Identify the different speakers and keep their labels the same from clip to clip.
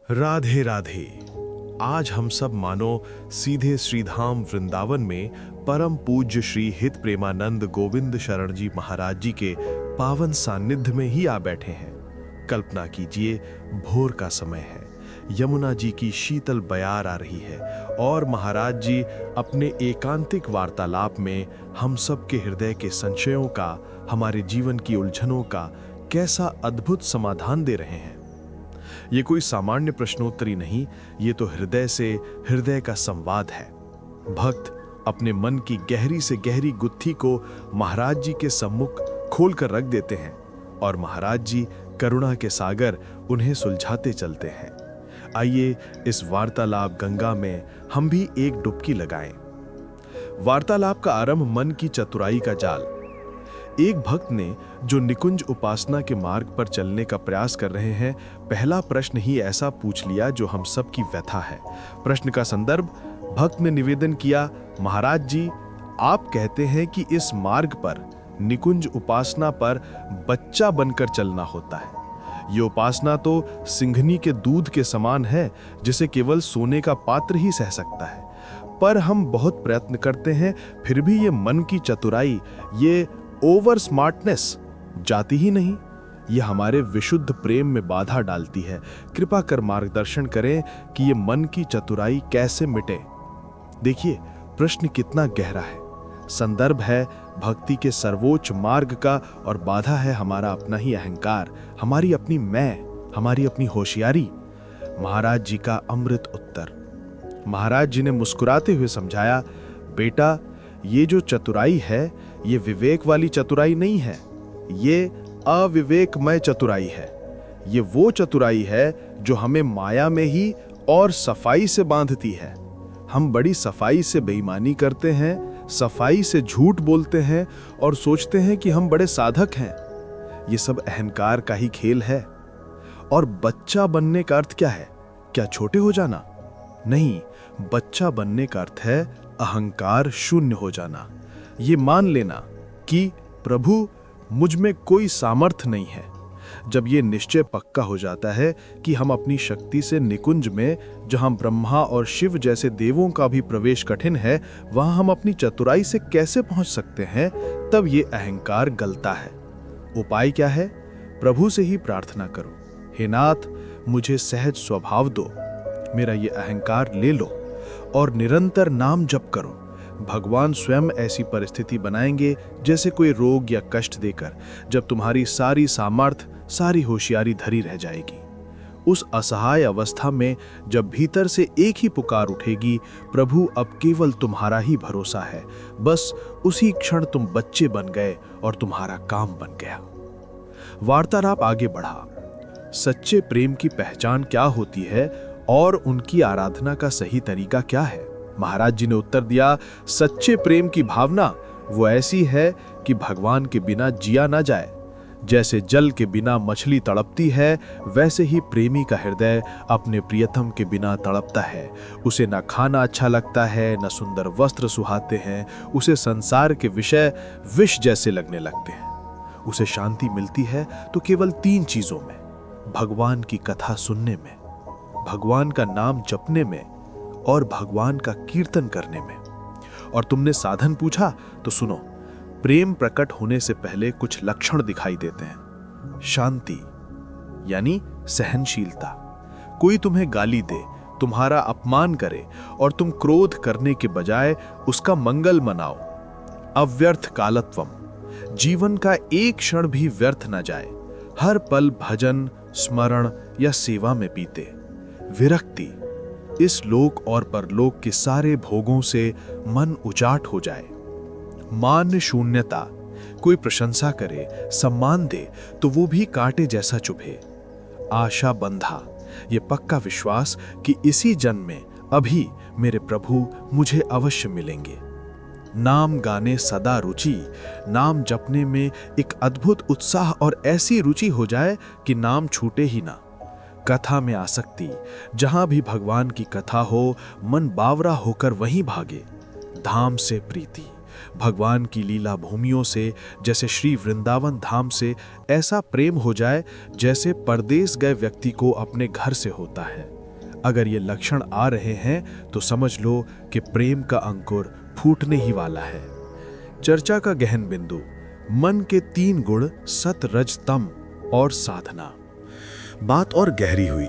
Speaker 1: राधे राधे। आज हम सब मानो सीधे श्रीधाम वृंदावन में परम पूज्य श्री हित प्रेमानंद गोविंद शरण जी महाराज जी के पावन सानिध्य में ही आ बैठे हैं। कल्पना कीजिए, भोर का समय है, यमुना जी की शीतल बयार आ रही है और महाराज जी अपने एकांतिक वार्तालाप में हम सब के हृदय के संशयों का, हमारे जीवन की उलझनों का कैसा अद्भुत समाधान दे रहे हैं। ये कोई सामान्य प्रश्नोत्तरी नहीं, ये तो हृदय से हृदय का संवाद है। भक्त अपने मन की गहरी से गहरी गुत्थी को महाराज जी के सम्मुख खोल कर रख देते हैं और महाराज जी करुणा के सागर उन्हें सुलझाते चलते हैं। आइए इस वार्तालाप गंगा में हम भी एक डुबकी लगाएं। वार्तालाप का आरंभ मन की चतुराई का जाल। एक भक्त ने, जो निकुंज उपासना के मार्ग पर चलने का प्रयास कर रहे हैं, पहला प्रश्न ही ऐसा पूछ लिया जो हम सब की व्यथा है। प्रश्न का संदर्भ, भक्त ने निवेदन किया, महाराज जी, आप कहते हैं कि इस मार्ग पर निकुंज उपासना पर बच्चा बनकर चलना होता है। ये उपासना तो सिंघनी के दूध के समान है, जिसे केवल सोने का पात्र ही सह सकता है। पर हम बहुत प्रयत्न करते हैं, फिर भी ये मन की चतुराई, ये ओवर स्मार्टनेस जाती ही नहीं। ये हमारे विशुद्ध प्रेम में बाधा डालती है। कृपा कर मार्गदर्शन करें कि ये मन की चतुराई कैसे मिटे। देखिए, प्रश्न कितना गहरा है। संदर्भ है भक्ति के सर्वोच्च मार्ग का और बाधा है हमारा अपना ही अहंकार, हमारी अपनी मैं, हमारी अपनी होशियारी। महाराज जी का अमृत उत्तर। महाराज जी ने मुस्कुराते हुए समझाया, बेटा, ये जो चतुराई है, ये विवेक वाली चतुराई नहीं है, ये अविवेकमय चतुराई है। ये वो चतुराई है जो हमें माया में ही और सफाई से बांधती है। हम बड़ी सफाई से बेईमानी करते हैं, सफाई से झूठ बोलते हैं और सोचते हैं कि हम बड़े साधक हैं। ये सब अहंकार का ही खेल है। और बच्चा बनने का अर्थ क्या है? क्या छोटे हो जाना? नहीं, बच्चा बनने का अर्थ है अहंकार शून्य हो जाना। ये मान लेना कि प्रभु, मुझ में कोई सामर्थ्य नहीं है। जब ये निश्चय पक्का हो जाता है कि हम अपनी शक्ति से निकुंज में, जहां ब्रह्मा और शिव जैसे देवों का भी प्रवेश कठिन है, वहां हम अपनी चतुराई से कैसे पहुंच सकते हैं, तब ये अहंकार गलता है। उपाय क्या है? प्रभु से ही प्रार्थना करो, हे नाथ, मुझे सहज स्वभाव दो, मेरा ये अहंकार ले लो और निरंतर नाम जप करो। भगवान स्वयं ऐसी परिस्थिति बनाएंगे जैसे कोई रोग या कष्ट देकर, जब तुम्हारी सारी सामर्थ्य, सारी होशियारी धरी रह जाएगी। उस असहाय अवस्था में जब भीतर से एक ही पुकार उठेगी, प्रभु, अब केवल तुम्हारा ही भरोसा है, बस उसी क्षण तुम बच्चे बन गए और तुम्हारा काम बन गया। वार्तालाप आगे बढ़ा। सच्चे प्रेम की पहचान क्या होती है और उनकी आराधना का सही तरीका क्या है? महाराज जी ने उत्तर दिया, सच्चे प्रेम की भावना वो ऐसी है कि भगवान के बिना जिया ना जाए। जैसे जल के बिना मछली तड़पती है, वैसे ही प्रेमी का हृदय अपने प्रियतम के बिना तड़पता है। उसे ना खाना अच्छा लगता है, न सुंदर वस्त्र सुहाते हैं, उसे संसार के विषय विष जैसे लगने लगते हैं। उसे शांति मिलती है तो केवल 3 चीजों में, भगवान की कथा सुनने में, भगवान का नाम जपने में और भगवान का कीर्तन करने में। और तुमने साधन पूछा तो सुनो, प्रेम प्रकट होने से पहले कुछ लक्षण दिखाई देते हैं। शांति यानी सहनशीलता। कोई तुम्हें गाली दे, तुम्हारा अपमान करे और तुम क्रोध करने के बजाय उसका मंगल मनाओ। अव्यर्थ कालत्वम, जीवन का एक क्षण भी व्यर्थ न जाए, हर पल भजन, स्मरण या सेवा में बीते। विरक्ति, इस लोक और परलोक के सारे भोगों से मन उजाट हो जाए। मान शून्यता, कोई प्रशंसा करे, सम्मान दे तो वो भी कांटे जैसा चुभे। आशा बंधा, ये पक्का विश्वास कि इसी जन्म में, अभी मेरे प्रभु मुझे अवश्य मिलेंगे। नाम गाने सदा रुचि, नाम जपने में एक अद्भुत उत्साह और ऐसी रुचि हो जाए कि नाम छूटे ही ना। कथा में आसक्ति, जहां भी भगवान की कथा हो, मन बावरा होकर वहीं भागे। धाम से प्रीति, भगवान की लीला भूमियों से, जैसे श्री वृंदावन धाम से ऐसा प्रेम हो जाए जैसे परदेश गए व्यक्ति को अपने घर से होता है। अगर ये लक्षण आ रहे हैं तो समझ लो कि प्रेम का अंकुर फूटने ही वाला है। चर्चा का गहन बिंदु, मन के 3 गुण सत रज तम और साधना।
Speaker 2: बात और गहरी हुई।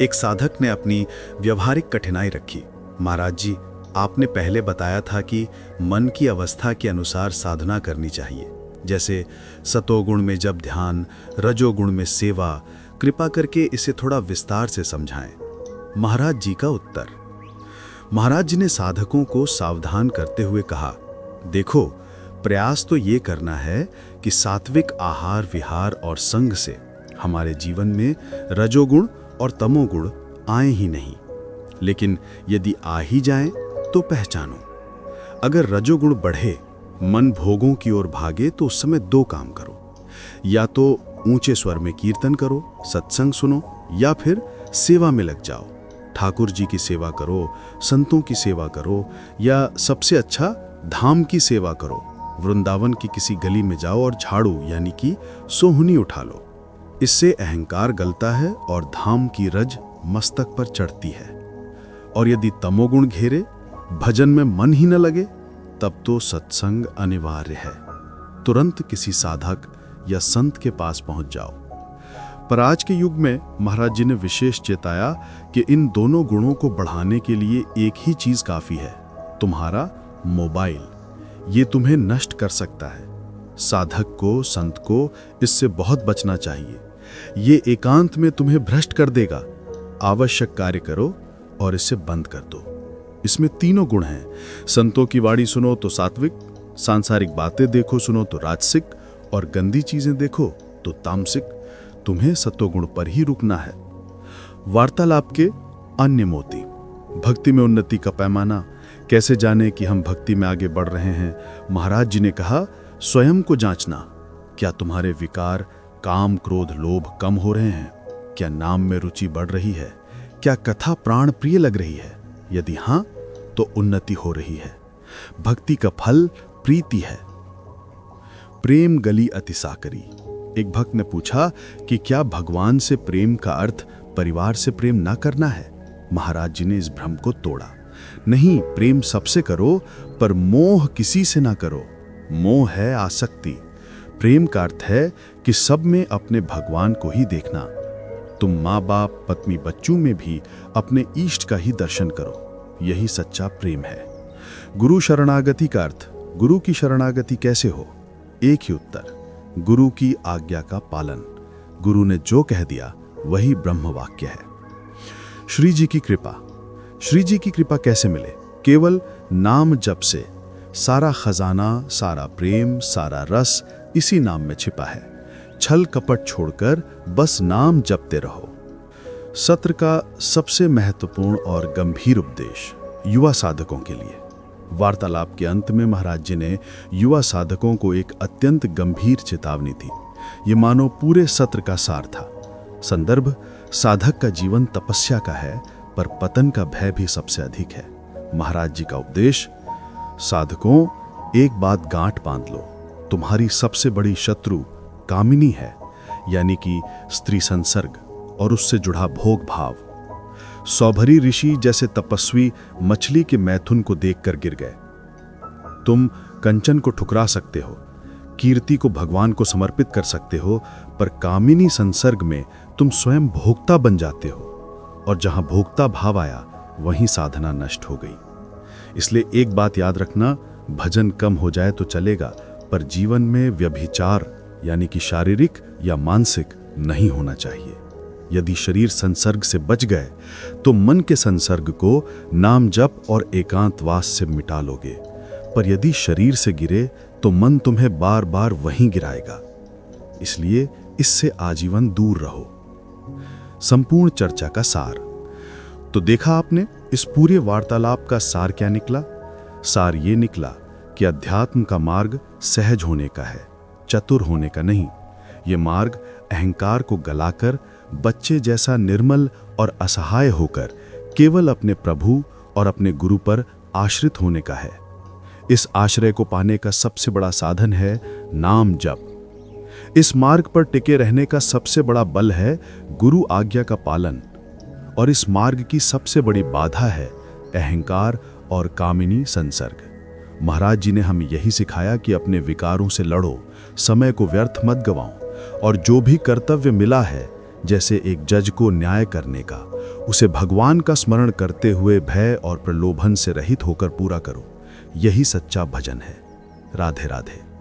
Speaker 2: एक साधक ने अपनी व्यवहारिक कठिनाई रखी। महाराज जी, आपने पहले बताया था कि मन की अवस्था के अनुसार साधना करनी चाहिए, जैसे सतोगुण में जब ध्यान, रजोगुण में सेवा। कृपा करके इसे थोड़ा विस्तार से समझाएं। महाराज जी का उत्तर। महाराज जी ने साधकों को सावधान करते हुए कहा, देखो, प्रयास तो ये करना है कि सात्विक आहार विहार और संग से हमारे जीवन में रजोगुण और तमोगुण आए ही नहीं, लेकिन यदि आ ही जाएं तो पहचानो। अगर रजोगुण बढ़े, मन भोगों की ओर भागे, तो उस समय 2 काम करो। या तो ऊंचे स्वर में कीर्तन करो, सत्संग सुनो, या फिर सेवा में लग जाओ। ठाकुर जी की सेवा करो, संतों की सेवा करो, या सबसे अच्छा धाम की सेवा करो। वृंदावन की किसी गली में जाओ और झाड़ू यानी कि सोहनी उठा लो। इससे अहंकार गलता है और धाम की रज मस्तक पर चढ़ती है। और यदि तमोगुण घेरे, भजन में मन ही न लगे, तब तो सत्संग अनिवार्य है। तुरंत किसी साधक या संत के पास पहुंच जाओ। पर आज के युग में महाराज जी ने विशेष चेताया कि इन दोनों गुणों को बढ़ाने के लिए एक ही चीज काफी है, तुम्हारा मोबाइल। ये तुम्हें नष्ट कर सकता है। साधक को, संत को इससे बहुत बचना चाहिए। ये एकांत में तुम्हें भ्रष्ट कर देगा। आवश्यक कार्य करो और इसे बंद कर दो। इसमें 3 गुण हैं। संतों की वाणी सुनो तो सात्विक, सांसारिक बातें देखो सुनो तो राजसिक, और गंदी चीजें देखो तो तामसिक। तुम्हें सत्वगुण पर ही रुकना है। वार्तालाप के अन्य मोती। भक्ति में उन्नति का पैमाना। कैसे जाने कि हम भक्ति में आगे बढ़ रहे हैं? महाराज जी ने कहा, स्वयं को जांचना। क्या तुम्हारे विकार, काम, क्रोध, लोभ कम हो रहे हैं? क्या नाम में रुचि बढ़ रही है? क्या कथा प्राण प्रिय लग रही है? यदि हां, तो उन्नति हो रही है। भक्ति का फल प्रीति है। प्रेम गली अति साकरी। एक भक्त ने पूछा कि क्या भगवान से प्रेम का अर्थ परिवार से प्रेम ना करना है? महाराज जी ने इस भ्रम को तोड़ा। नहीं, प्रेम सबसे करो, पर मोह किसी से ना करो। मोह है आसक्ति। प्रेम का अर्थ है कि सब में अपने भगवान को ही देखना। तुम माँ बाप, पत्नी, बच्चों में भी अपने इष्ट का ही दर्शन करो। यही सच्चा प्रेम है। गुरु शरणागति का अर्थ, गुरु की शरणागति कैसे हो? एक ही उत्तर, गुरु की आज्ञा का पालन। गुरु ने जो कह दिया वही ब्रह्म वाक्य है। श्री जी की कृपा। श्री जी की कृपा कैसे मिले? केवल नाम जप से। सारा खजाना, सारा प्रेम, सारा रस इसी नाम में छिपा है। छल कपट छोड़कर बस नाम जपते रहो। सत्र का सबसे महत्वपूर्ण और गंभीर उपदेश युवा साधकों के लिए। वार्तालाप के अंत में महाराज जी ने युवा साधकों को एक अत्यंत गंभीर चेतावनी दी। ये मानो पूरे सत्र का सार था। संदर्भ, साधक का जीवन तपस्या का है, पर पतन का भय भी सबसे अधिक है। महाराज जी का उपदेश, साधकों, एक बात गांठ बांध लो, तुम्हारी सबसे बड़ी शत्रु कामिनी है, यानी कि स्त्री संसर्ग और उससे जुड़ा भोग भाव। सौभरी ऋषि जैसे तपस्वी मछली के मैथुन को देखकर गिर गए। तुम कंचन को ठुकरा सकते हो, कीर्ति को भगवान को समर्पित कर सकते हो, पर कामिनी संसर्ग में तुम स्वयं भोक्ता बन जाते हो, और जहां भोक्ता भाव आया वहीं साधना नष्ट हो गई। इसलिए एक बात याद रखना, भजन कम हो जाए तो चलेगा, पर जीवन में व्यभिचार यानी कि शारीरिक या मानसिक नहीं होना चाहिए। यदि शरीर संसर्ग से बच गए तो मन के संसर्ग को नाम जप और एकांतवास से मिटा लोगे, पर यदि शरीर से गिरे तो मन तुम्हें बार बार वहीं गिराएगा। इसलिए इससे आजीवन दूर रहो। संपूर्ण चर्चा का सार। तो देखा आपने, इस पूरे वार्तालाप का सार क्या निकला? सार ये निकला कि अध्यात्म का मार्ग सहज होने का है, चतुर होने का नहीं। ये मार्ग अहंकार को गलाकर बच्चे जैसा निर्मल और असहाय होकर केवल अपने प्रभु और अपने गुरु पर आश्रित होने का है। इस आश्रय को पाने का सबसे बड़ा साधन है नाम जप। इस मार्ग पर टिके रहने का सबसे बड़ा बल है गुरु आज्ञा का पालन, और इस मार्ग की सबसे बड़ी बाधा है अहंकार और कामिनी संसर्ग। महाराज जी ने हमें यही सिखाया कि अपने विकारों से लड़ो, समय को व्यर्थ मत गवाओ, और जो भी कर्तव्य मिला है, जैसे एक जज को न्याय करने का, उसे भगवान का स्मरण करते हुए भय और प्रलोभन से रहित होकर पूरा करो। यही सच्चा भजन है। राधे राधे।